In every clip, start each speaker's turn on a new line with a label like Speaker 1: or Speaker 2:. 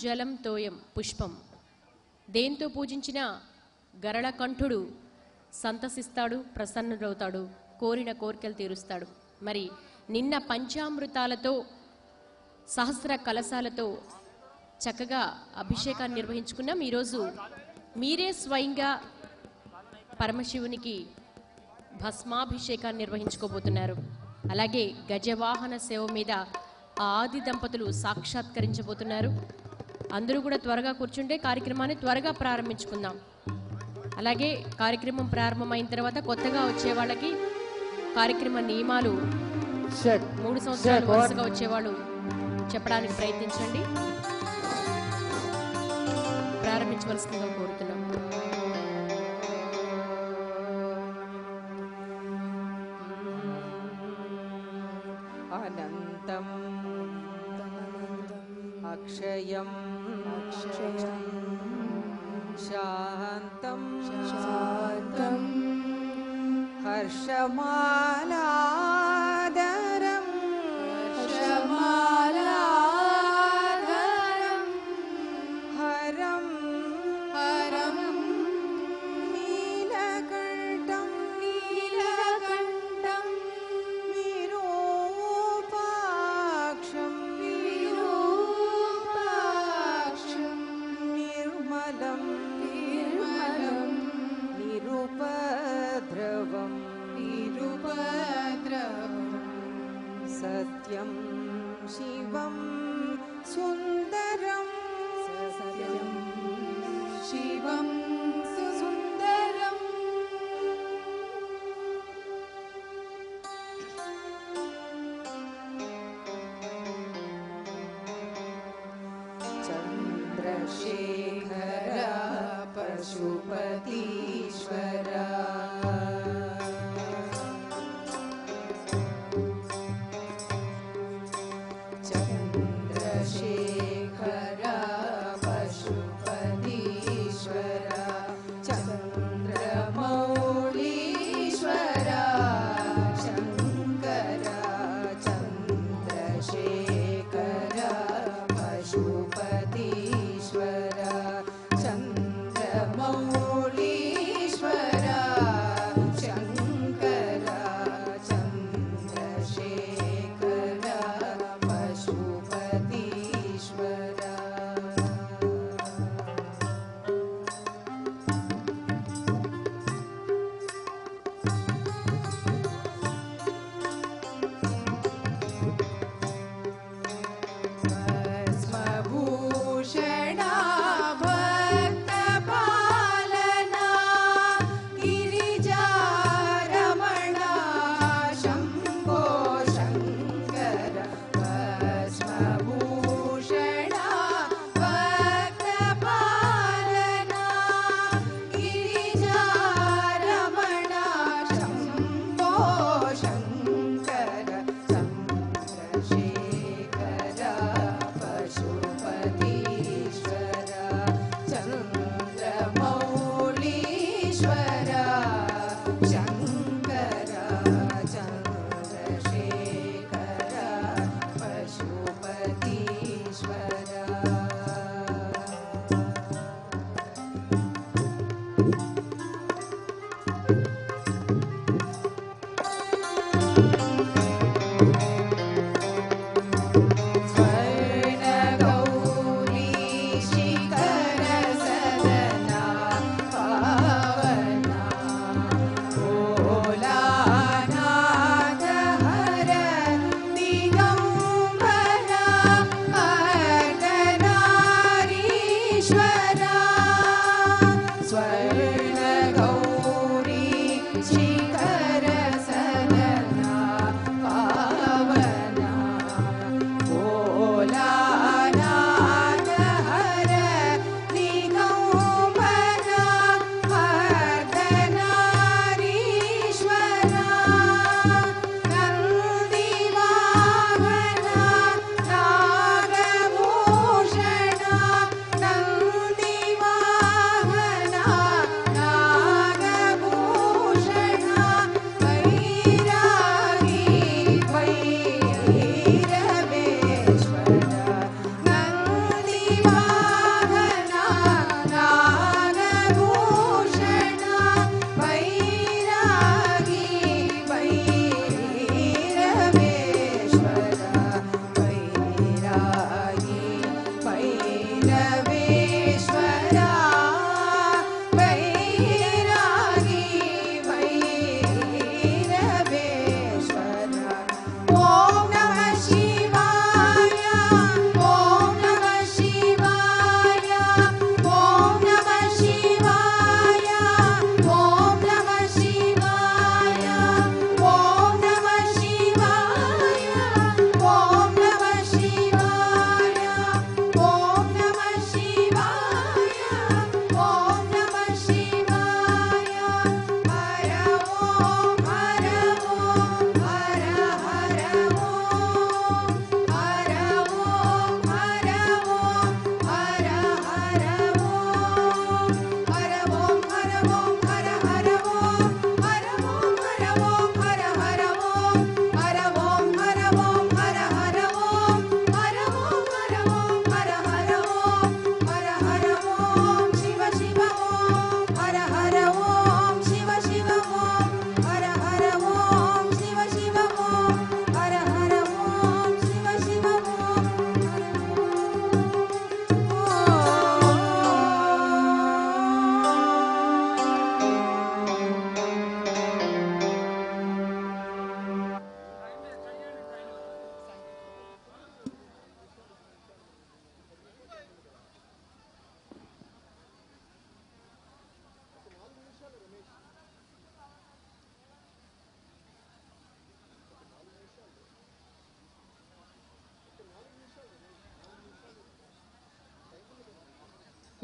Speaker 1: జలం తోయం పుష్పం. దేంతో పూజించిన గరళకంఠుడు సంతసిస్తాడు, ప్రసన్నుడవుతాడు, కోరిన కోరికలు తీరుస్తాడు. మరి నిన్న పంచామృతాలతో సహస్ర కలశాలతో చక్కగా అభిషేకాన్ని నిర్వహించుకున్నాం. ఈరోజు మీరే స్వయంగా పరమశివునికి భస్మాభిషేకాన్ని నిర్వహించుకోబోతున్నారు. అలాగే గజవాహన సేవ మీద ఆది దంపతులు సాక్షాత్కరించబోతున్నారు. అందరూ కూడా త్వరగా కూర్చుంటే కార్యక్రమాన్ని త్వరగా ప్రారంభించుకుందాం. అలాగే కార్యక్రమం ప్రారంభమైన తర్వాత కొత్తగా వచ్చే వాళ్ళకి కార్యక్రమ నియమాలు 3 సంవత్సరాలు వరుసగా వచ్చేవాళ్ళు చెప్పడానికి ప్రయత్నించండి. ప్రారంభించవలసిందిగా కోరుతున్నాం.
Speaker 2: అనంతం అక్షయం శాంతం హర్షమాలాదరం హరం నీలకంఠం విరూపాక్షం నిర్మలం నిరుపద్రవం సత్యం శివం సుందరం చంద్రశేఖర పశుపతీశ్వర చంద్రశేఖర పశుపతీశ్వర చంద్రమౌళీశ్వర శంకర చంద్రశేఖర పశుపతీశ్వర చంద్రమౌళీశ్వర శంకర చంద్రశేఖర పశుపతీశ్వర భస్మభూషణ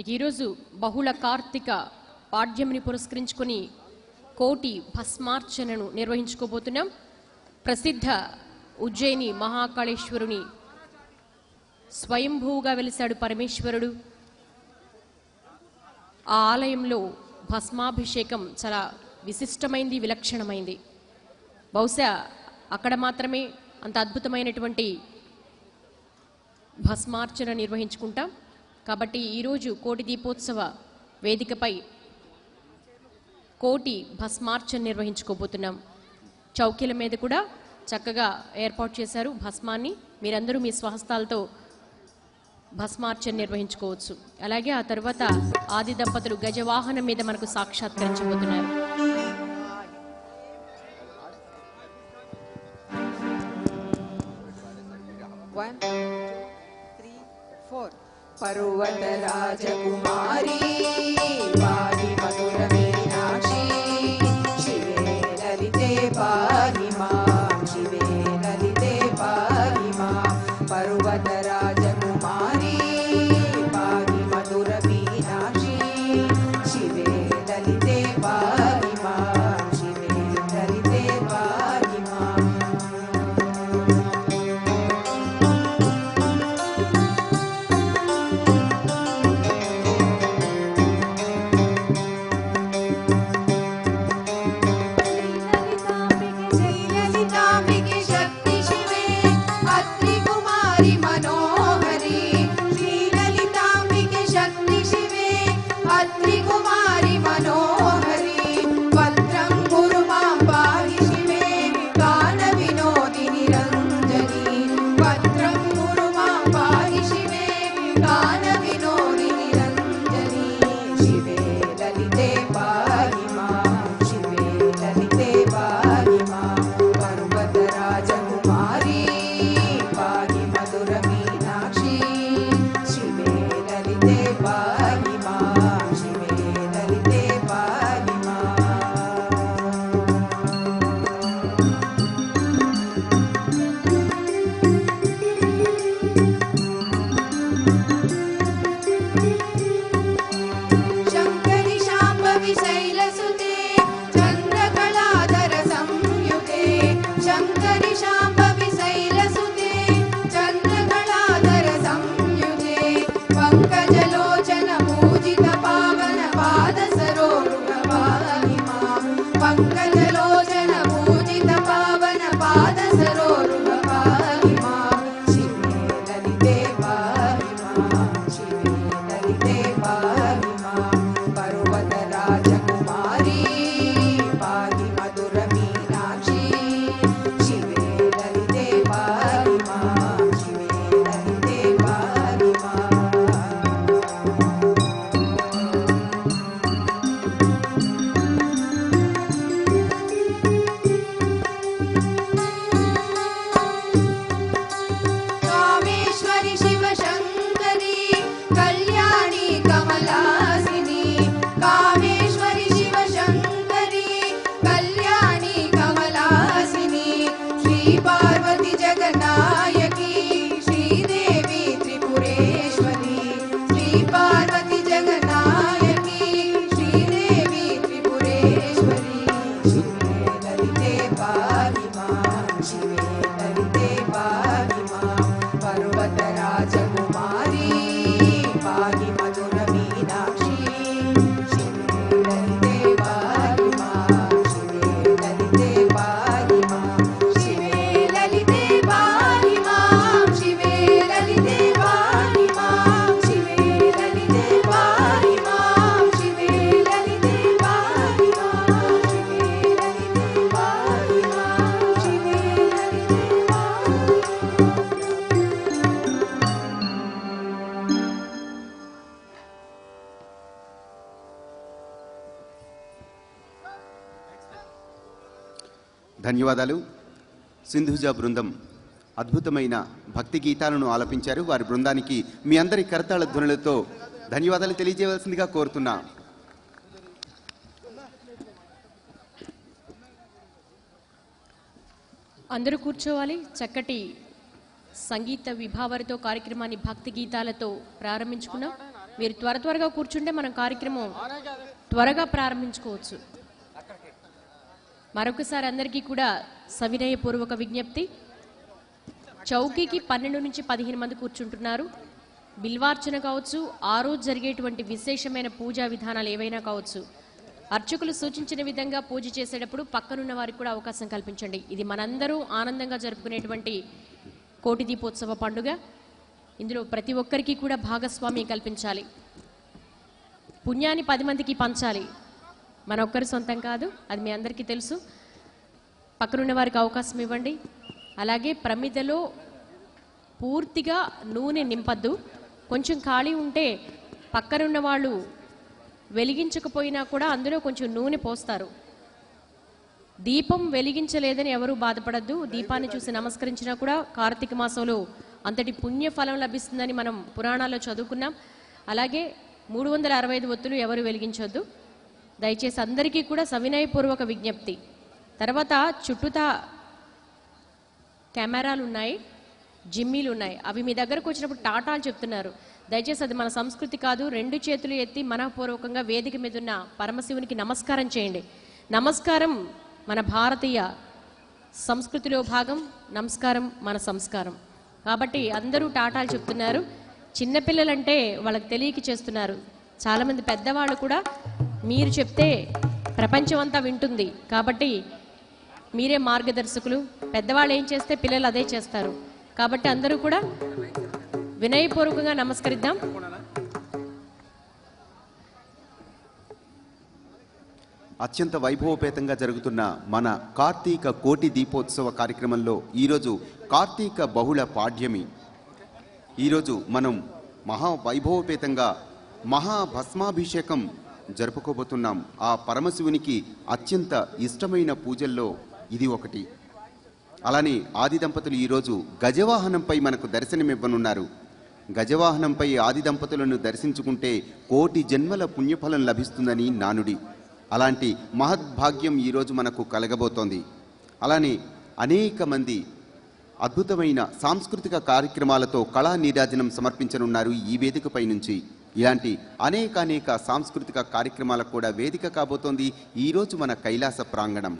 Speaker 1: ఇక ఈరోజు బహుళ కార్తీక పాడ్యంని పురస్కరించుకొని కోటి భస్మార్చనను నిర్వహించుకోబోతున్నాం. ప్రసిద్ధ ఉజ్జయిని మహాకాళేశ్వరుని స్వయంభూగా వెలిశాడు పరమేశ్వరుడు. ఆ ఆలయంలో భస్మాభిషేకం చాలా విశిష్టమైంది, విలక్షణమైంది. బహుశా అక్కడ మాత్రమే అంత అద్భుతమైనటువంటి భస్మార్చన నిర్వహించుకుంటాం. కాబట్టి ఈరోజు కోటి దీపోత్సవ వేదికపై కోటి భస్మార్చన నిర్వహించుకోబోతున్నాం. చౌకీల మీద కూడా చక్కగా ఏర్పాటు చేశారు భస్మాన్ని. మీరందరూ మీ స్వహస్తాలతో భస్మార్చన నిర్వహించుకోవచ్చు. అలాగే ఆ తర్వాత ఆది దంపతులు గజవాహనం మీద మనకు సాక్షాత్కరించబోతున్నారు.
Speaker 2: पर्वत राजकुमारी पाहि मधुर मीनाक्षी शिवे ललिते पाहि मां शिवे ललिते पाहि मां पर्वत राजकुमारी पाहि मधुर मीनाक्षी शिवे ललिते पाहि मां शिवे ललिते पाहि मां
Speaker 3: ధన్యవాదాలు. సింధుజా బృందం అద్భుతమైన భక్తి గీతాలను ఆలపించారు. వారి బృందానికి మీ అందరి కరతాళ ధ్వనులతో ధన్యవాదాలు తెలియజేయవలసిందిగా కోరుతున్నా.
Speaker 1: అందరూ కూర్చోవాలి. చక్కటి సంగీత విభావరితో కార్యక్రమాన్ని భక్తి గీతాలతో ప్రారంభించుకున్నాం. మీరు త్వరగా కూర్చుంటే మనం కార్యక్రమం త్వరగా ప్రారంభించుకోవచ్చు. మరొకసారి అందరికీ కూడా సవినయపూర్వక విజ్ఞప్తి. చౌకీకి 12 నుంచి 15 మంది కూర్చుంటున్నారు. బిల్వార్చన కావచ్చు, ఆ రోజు జరిగేటువంటి విశేషమైన పూజా విధానాలు ఏవైనా కావచ్చు, అర్చకులు సూచించిన విధంగా పూజ చేసేటప్పుడు పక్కనున్న వారికి కూడా అవకాశం కల్పించండి. ఇది మనందరూ ఆనందంగా జరుపుకునేటువంటి కోటి దీపోత్సవ పండుగ. ఇందులో ప్రతి ఒక్కరికి కూడా భాగస్వామ్యం కల్పించాలి. పుణ్యాన్ని 10 మందికి పంచాలి. మన ఒక్కరి సొంతం కాదు, అది మీ అందరికీ తెలుసు. పక్కనున్న వారికి అవకాశం ఇవ్వండి. అలాగే ప్రమిదలో పూర్తిగా నూనె నింపద్దు. కొంచెం ఖాళీ ఉంటే పక్కనున్న వాళ్ళు వెలిగించకపోయినా కూడా అందులో కొంచెం నూనె పోస్తారు. దీపం వెలిగించలేదని ఎవరూ బాధపడద్దు. దీపాన్ని చూసి నమస్కరించినా కూడా కార్తీక మాసంలో అంతటి పుణ్యఫలం లభిస్తుందని మనం పురాణాల్లో చదువుకున్నాం. అలాగే 365 ఒత్తులు ఎవరు వెలిగించొద్దు. దయచేసి అందరికీ కూడా సవినయపూర్వక విజ్ఞప్తి. తర్వాత చుట్టూతా కెమెరాలు ఉన్నాయి, జిమ్మీలు ఉన్నాయి. అవి మీ దగ్గరకు వచ్చినప్పుడు టాటాలు చెప్తున్నారు. దయచేసి అది మన సంస్కృతి కాదు. 2 చేతులు ఎత్తి మనఃపూర్వకంగా వేదిక మీద ఉన్న పరమశివునికి నమస్కారం చేయండి. నమస్కారం మన భారతీయ సంస్కృతిలో భాగం. నమస్కారం మన సంస్కారం. కాబట్టి అందరూ టాటాలు చెప్తున్నారు. చిన్నపిల్లలంటే వాళ్ళకి తెలియక చేస్తున్నారు. చాలామంది పెద్దవాళ్ళు కూడా మీరు చెప్తే ప్రపంచం అంతా వింటుంది. కాబట్టి మీరే మార్గదర్శకులు. పెద్దవాళ్ళు ఏం చేస్తే పిల్లలు అదే చేస్తారు. కాబట్టి అందరూ కూడా వినయపూర్వకంగా నమస్కరిద్దాం.
Speaker 3: అత్యంత వైభవపేతంగా జరుగుతున్న మన కార్తీక కోటి దీపోత్సవ కార్యక్రమంలో ఈరోజు కార్తీక బహుళ పాడ్యమి. ఈరోజు మనం మహావైభవపేతంగా మహాభస్మాభిషేకం జరుపుకోబోతున్నాం. ఆ పరమశివునికి అత్యంత ఇష్టమైన పూజల్లో ఇది ఒకటి. అలానే ఆది దంపతులు ఈరోజు గజవాహనంపై మనకు దర్శనమివ్వనున్నారు. గజవాహనంపై ఆది దంపతులను దర్శించుకుంటే కోటి జన్మల పుణ్యఫలం లభిస్తుందని నానుడి. అలాంటి మహద్భాగ్యం ఈరోజు మనకు కలగబోతోంది. అలానే అనేక మంది అద్భుతమైన సాంస్కృతిక కార్యక్రమాలతో కళా నీరాజనం సమర్పించనున్నారు ఈ వేదికపై నుంచి. ఇలాంటి అనేక సాంస్కృతిక కార్యక్రమాలకు కూడా వేదిక కాబోతోంది ఈరోజు మన కైలాస ప్రాంగణం.